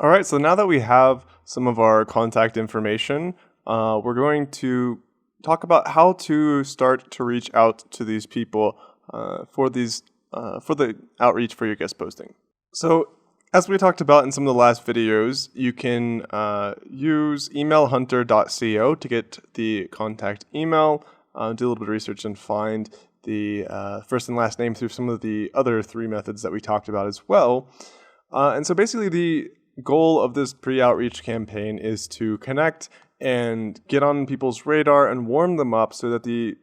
All right, so now that we have some of our contact information, we're going to talk about how to start to reach out to these people for the outreach for your guest posting. So, as we talked about in some of the last videos, you can use emailhunter.co to get the contact email, do a little bit of research, and find the first and last name through some of the other three methods that we talked about as well. And so basically the goal of this pre-outreach campaign is to connect and get on people's radar and warm them up so that the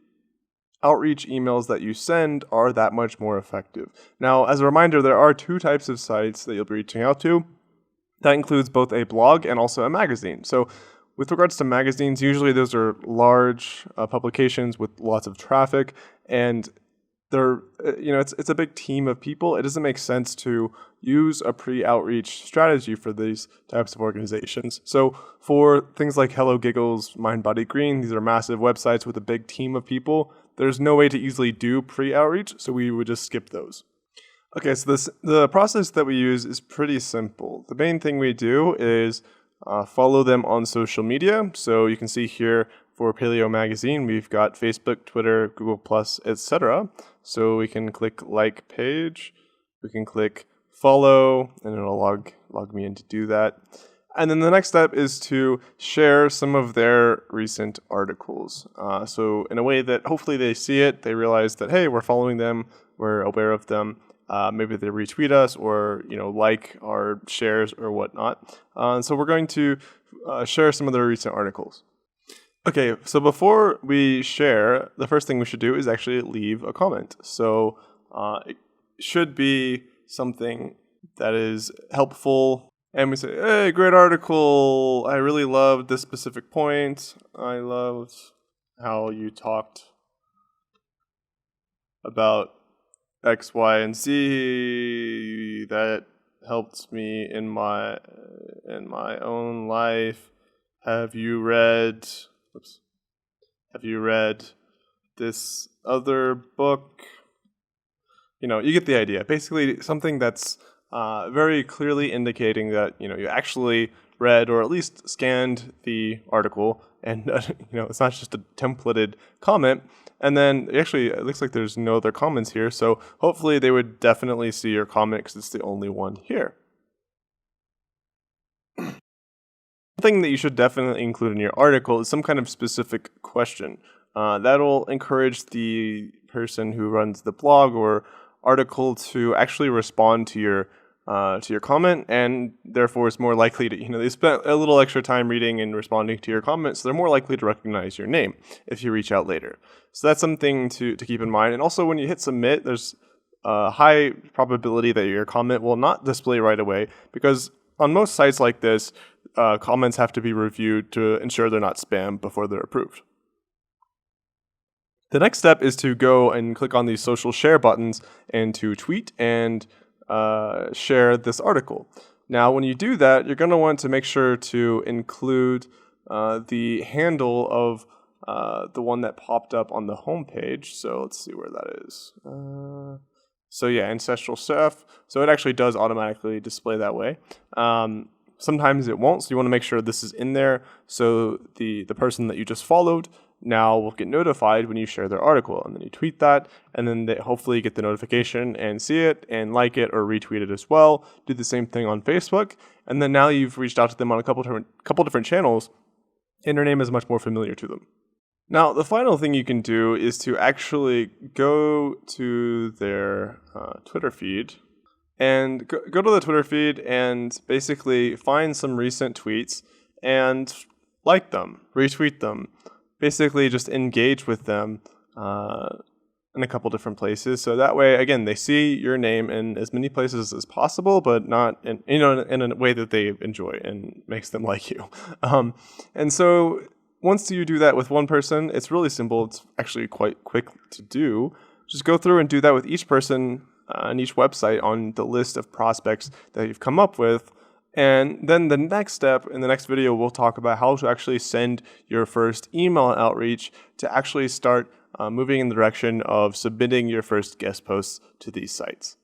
outreach emails that you send are that much more effective. Now, as a reminder, there are two types of sites that you'll be reaching out to. That includes both a blog and also a magazine. So with regards to magazines, usually those are large publications with lots of traffic, and they're, it's a big team of people. It doesn't make sense to use a pre-outreach strategy for these types of organizations. So for things like Hello Giggles, Mind Body Green, these are massive websites with a big team of people. There's no way to easily do pre-outreach, so we would just skip those. Okay, so the process that we use is pretty simple. The main thing we do is follow them on social media. So you can see here for Paleo Magazine, we've got Facebook, Twitter, Google+, etc. So we can click like page, we can click follow, and it'll log me in to do that. And then the next step is to share some of their recent articles. So in a way that hopefully they see it, they realize that, hey, we're following them, we're aware of them. Maybe they retweet us or like our shares or whatnot. So we're going to share some of their recent articles. Okay, so before we share, the first thing we should do is actually leave a comment. So it should be something that is helpful. And we say, hey, great article. I really loved this specific point. I loved how you talked about X, Y, and Z. That helped me in my own life. Have you read this other book? You get the idea. Basically, something that's very clearly indicating that you actually read or at least scanned the article, and it's not just a templated comment. And then actually, it looks like there's no other comments here, so hopefully they would definitely see your comment because it's the only one here. One thing that you should definitely include in your article is some kind of specific question. That'll encourage the person who runs the blog or article to actually respond to your comment, and therefore is more likely to, they spent a little extra time reading and responding to your comments, so they're more likely to recognize your name if you reach out later. So that's something to keep in mind. And also when you hit submit, there's a high probability that your comment will not display right away, because on most sites like this, comments have to be reviewed to ensure they're not spam before they're approved. The next step is to go and click on these social share buttons and to tweet and share this article. Now, when you do that, you're going to want to make sure to include the handle of the one that popped up on the homepage. So let's see where that is. So yeah, Ancestral Chef. So it actually does automatically display that way. Sometimes it won't, so you want to make sure this is in there so the person that you just followed now will get notified when you share their article, and then you tweet that, and then they hopefully get the notification and see it and like it or retweet it as well. Do the same thing on Facebook, and then now you've reached out to them on a couple different channels, and your name is much more familiar to them. Now, the final thing you can do is to actually go to their Twitter feed, and go to the Twitter feed and basically find some recent tweets and like them, retweet them. Basically just engage with them in a couple different places. So that way, again, they see your name in as many places as possible, but not in a way that they enjoy and makes them like you. And so once you do that with one person, it's really simple. It's actually quite quick to do. Just go through and do that with each person and each website on the list of prospects that you've come up with. And then the next step in the next video, we'll talk about how to actually send your first email outreach to actually start moving in the direction of submitting your first guest posts to these sites.